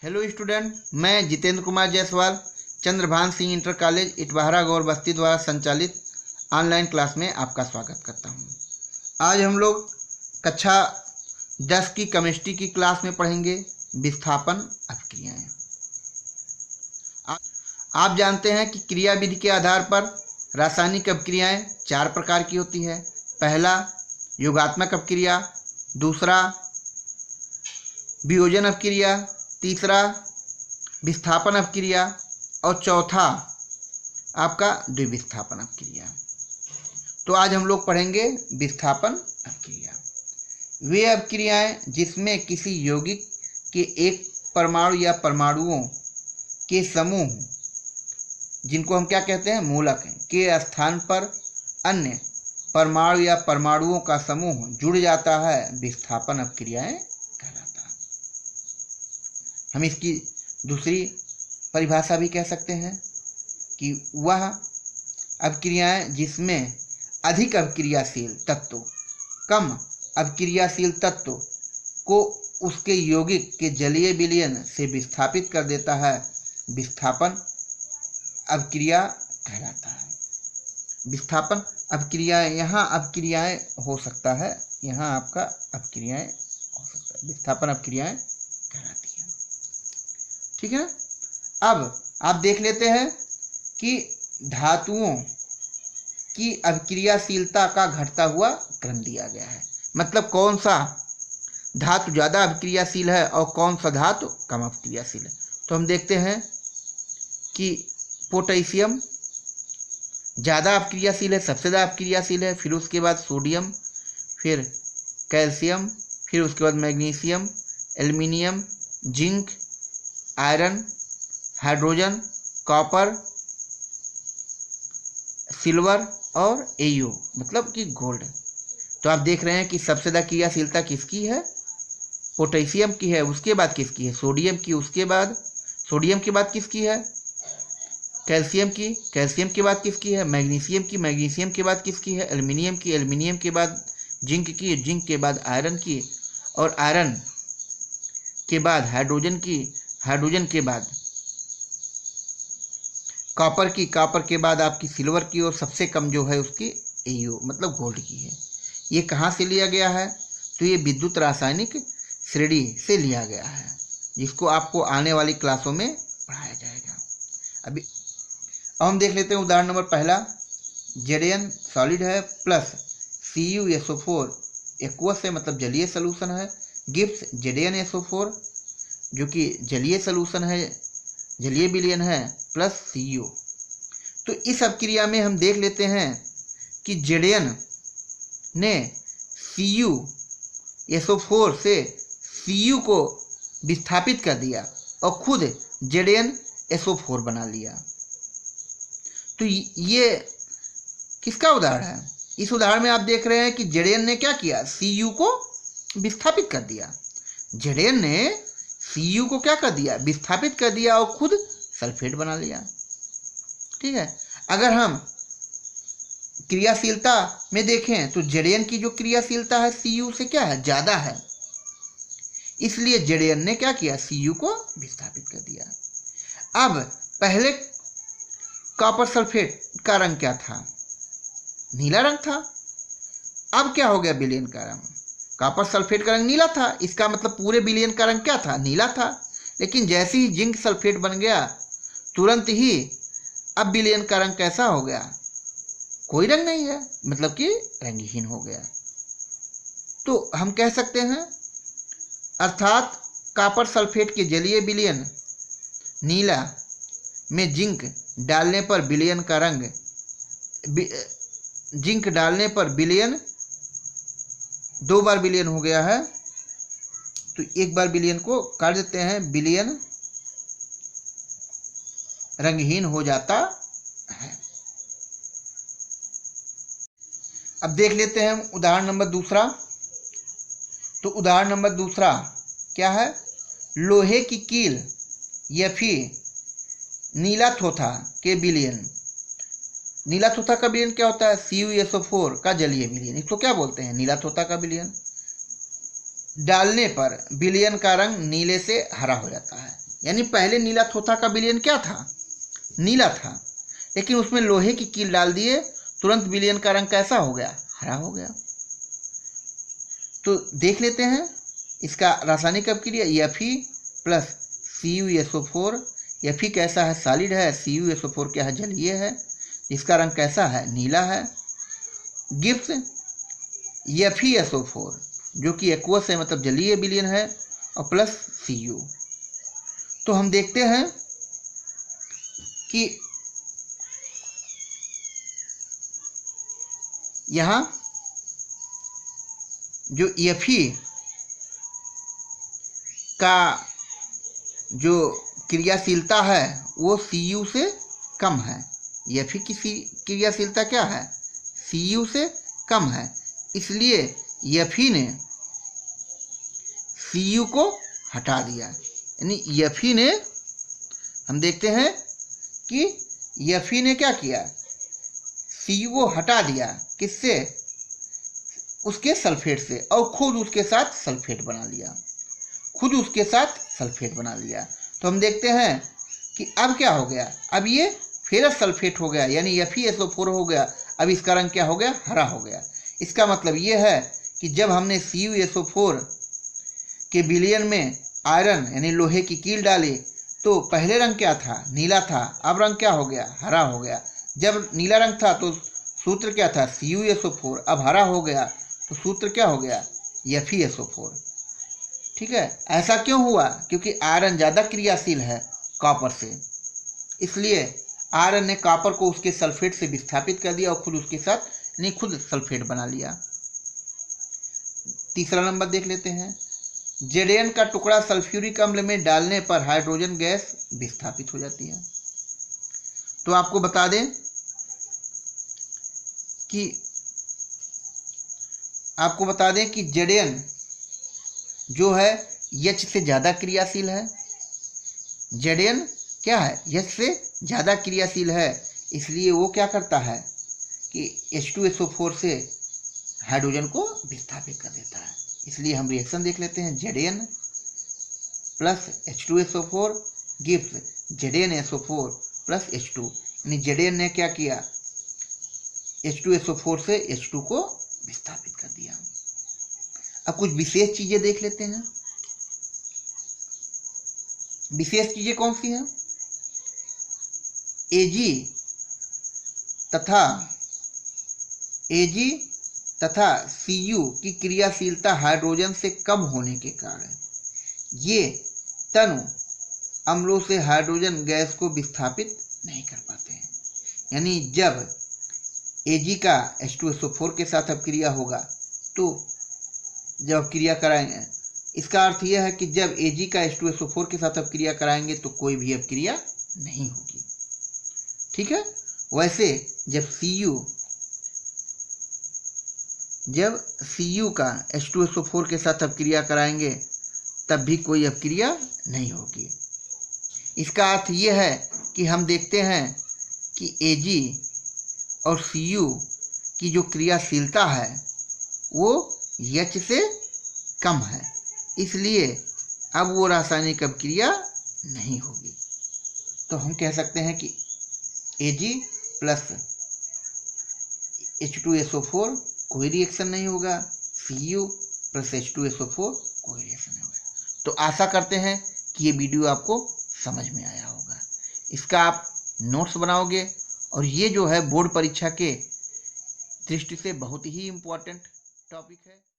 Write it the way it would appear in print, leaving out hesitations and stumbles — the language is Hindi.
हेलो स्टूडेंट, मैं जितेंद्र कुमार जायसवाल चंद्रभान सिंह इंटर कॉलेज इटवाहरा गौर बस्ती द्वारा संचालित ऑनलाइन क्लास में आपका स्वागत करता हूं। आज हम लोग कक्षा 10 की केमिस्ट्री की क्लास में पढ़ेंगे विस्थापन अभिक्रियाएं। आप जानते हैं कि क्रिया विधि के आधार पर रासायनिक अभिक्रियाएं 4 प्रकार की होती है। पहला योगात्मक अभिक्रिया, दूसरा वियोजन अभिक्रिया, तीसरा विस्थापन अभिक्रिया और चौथा आपका द्विविस्थापन अभिक्रिया। तो आज हम लोग पढ़ेंगे विस्थापन अभिक्रिया। वे अभिक्रियाएं जिसमें किसी यौगिक के एक परमाणु या परमाणुओं के समूह, जिनको हम क्या कहते हैं, मूलक, के स्थान पर अन्य परमाणु या परमाणुओं का समूह जुड़ जाता है, विस्थापन अभिक्रियाएं कहलाता है। हम इसकी दूसरी परिभाषा भी कह सकते हैं कि वह अभिक्रियाएं जिसमें अधिक अभिक्रियाशील तत्व कम अभिक्रियाशील तत्व को उसके यौगिक के जलीय विलयन से विस्थापित कर देता है, विस्थापन अभिक्रिया कहलाता है। विस्थापन अभिक्रियाएं, यहाँ अभिक्रियाएं हो सकता है, यहाँ आपका अभिक्रियाएं हो सकता है, विस्थापन अभिक्रियाएं कहलाती है। ठीक है ना। अब आप देख लेते हैं कि धातुओं की अभिक्रियाशीलता का घटता हुआ क्रम दिया गया है। मतलब कौन सा धातु ज़्यादा अभिक्रियाशील है और कौन सा धातु कम अभिक्रियाशील है। तो हम देखते हैं कि पोटेशियम ज़्यादा अभिक्रियाशील है, सबसे ज़्यादा अभिक्रियाशील है। फिर उसके बाद सोडियम, फिर कैल्शियम, फिर उसके बाद magnesium, aluminium, zinc, iron, hydrogen, copper, silver और एयू मतलब कि गोल्ड। तो आप देख रहे हैं कि सबसे ज़्यादा क्रियाशीलता किसकी है, पोटेशियम की है। उसके बाद किसकी है, सोडियम की। उसके बाद सोडियम के बाद किसकी है, कैल्शियम की। कैल्शियम के बाद किसकी है, मैग्नीशियम की। मैग्नीशियम के बाद किसकी है, एल्युमिनियम की। एल्युमिनियम के बाद जिंक की। जिंक के बाद आयरन की और आयरन के बाद हाइड्रोजन की। हाइड्रोजन के बाद कॉपर की। कॉपर के बाद आपकी सिल्वर की और सबसे कम जो है उसकी एयू मतलब गोल्ड की है। ये कहाँ से लिया गया है, तो ये विद्युत रासायनिक श्रेणी से लिया गया है, जिसको आपको आने वाली क्लासों में पढ़ाया जाएगा। अभी हम देख लेते हैं उदाहरण नंबर पहला। Zn सॉलिड है प्लस CuSO4 एक्वस है, मतलब जलीय सलूशन है, गिव्स ZnSO4 जो कि जलीय सलूशन है, जलीय विलयन है, प्लस Cu। तो इस अभिक्रिया में हम देख लेते हैं कि Zn ने CuSO4 से Cu को विस्थापित कर दिया और खुद ZnSO4 बना लिया। तो ये किसका उदाहरण है। इस उदाहरण में आप देख रहे हैं कि Zn ने क्या किया, Cu को विस्थापित कर दिया। Zn ने Cu को क्या कर दिया, विस्थापित कर दिया और खुद सल्फेट बना लिया। ठीक है। अगर हम क्रियाशीलता में देखें तो Zn की जो क्रियाशीलता है Cu से क्या है, ज़्यादा है, इसलिए Zn ने क्या किया, Cu को विस्थापित कर दिया। अब पहले कॉपर सल्फेट का रंग क्या था, नीला रंग था। अब क्या हो गया, विलयन का रंग। कॉपर सल्फेट का रंग नीला था, इसका मतलब पूरे विलयन का रंग क्या था, नीला था। लेकिन जैसे ही जिंक सल्फेट बन गया तुरंत ही अब विलयन का रंग कैसा हो गया, कोई रंग नहीं है, मतलब कि रंगहीन हो गया। तो हम कह सकते हैं अर्थात कॉपर सल्फेट के जलीय विलयन नीला में जिंक डालने पर विलयन का रंग, जिंक डालने पर विलयन 2 बार विलयन हो गया है, तो एक बार विलयन को काट देते हैं, विलयन रंगहीन हो जाता है। अब देख लेते हैं उदाहरण नंबर दूसरा। तो उदाहरण नंबर दूसरा क्या है, लोहे की कील या फिर नीला थोथा के विलयन। नीला थोथा का विलयन क्या होता है, CuSO4 का जलीय विलयन, इसको क्या बोलते हैं, नीला थोथा का विलयन। डालने पर विलयन का रंग नीले से हरा हो जाता है। यानी पहले नीला थोथा का विलयन क्या था, नीला था, लेकिन उसमें लोहे की कील डाल दिए, तुरंत विलयन का रंग कैसा हो गया, हरा हो गया। तो देख लेते हैं इसका रासायनिक अभिक्रिया Fe प्लस CuSO4। Fe कैसा है, सॉलिड है, CuSO4 क्या है, जलीय है, इसका रंग कैसा है, नीला है। गिब्स FeSO4 जो कि एक्वस है, मतलब जलीय विलयन है, और प्लस Cu। तो हम देखते हैं कि यहाँ जो Fe का जो क्रियाशीलता है वो Cu से कम है। Fe की क्रियाशीलता क्या है, Cu से कम है, इसलिए Fe ने Cu को हटा दिया। यानी Fe ने, हम देखते हैं कि Fe ने क्या किया, Cu को हटा दिया, किससे, उसके सल्फेट से, और खुद उसके साथ सल्फेट बना लिया, खुद उसके साथ सल्फेट बना लिया। तो हम देखते हैं कि अब क्या हो गया, अब ये फेरस सल्फेट हो गया, यानी FeSO4 हो गया। अब इसका रंग क्या हो गया, हरा हो गया। इसका मतलब ये है कि जब हमने CuSO4 के विलयन में आयरन यानी लोहे की कील डाली तो पहले रंग क्या था, नीला था, अब रंग क्या हो गया, हरा हो गया। जब नीला रंग था तो सूत्र क्या था, CuSO4, अब हरा हो गया तो सूत्र क्या हो गया, FeSO4। ठीक है, ऐसा क्यों हुआ, क्योंकि आयरन ज़्यादा क्रियाशील है कॉपर से, इसलिए आयरन ने कॉपर को उसके सल्फेट से विस्थापित कर दिया और खुद उसके साथ यानी खुद सल्फेट बना लिया। तीसरा नंबर देख लेते हैं। Zn का टुकड़ा सल्फ्यूरिक अम्ल में डालने पर हाइड्रोजन गैस विस्थापित हो जाती है। तो आपको बता दें कि Zn जो है H से ज़्यादा क्रियाशील है। Zn क्या है, H से ज़्यादा क्रियाशील है, इसलिए वो क्या करता है कि H2SO4 से हाइड्रोजन को विस्थापित कर देता है। इसलिए हम रिएक्शन देख लेते हैं। Zn plus H2SO4 gives ZnSO4 plus H2, यानी Zn ने क्या किया, H2SO4 से H2 को विस्थापित कर दिया। अब कुछ विशेष चीज़ें देख लेते हैं। विशेष चीज़ें कौन सी हैं, Ag तथा Cu की क्रियाशीलता हाइड्रोजन से कम होने के कारण ये तनु अम्लों से हाइड्रोजन गैस को विस्थापित नहीं कर पाते हैं। यानी जब Ag का H2SO4 के साथ अपक्रिया होगा तो जब क्रिया कराएंगे, इसका अर्थ यह है कि जब Ag का H2SO4 के साथ अपक्रिया कराएंगे तो कोई भी अपक्रिया नहीं होगी। ठीक है, वैसे जब Cu का H2SO4 के साथ अपक्रिया कराएंगे तब भी कोई अपक्रिया नहीं होगी। इसका अर्थ यह है कि हम देखते हैं कि Ag और Cu की जो क्रियाशीलता है वो H से कम है, इसलिए अब वो रासायनिक अपक्रिया नहीं होगी। तो हम कह सकते हैं कि Ag प्लस H2SO4 कोई रिएक्शन नहीं होगा, Cu प्लस H2SO4 कोई रिएक्शन नहीं होगा। तो आशा करते हैं कि ये वीडियो आपको समझ में आया होगा। इसका आप नोट्स बनाओगे और ये जो है बोर्ड परीक्षा के दृष्टि से बहुत ही इम्पोर्टेंट टॉपिक है।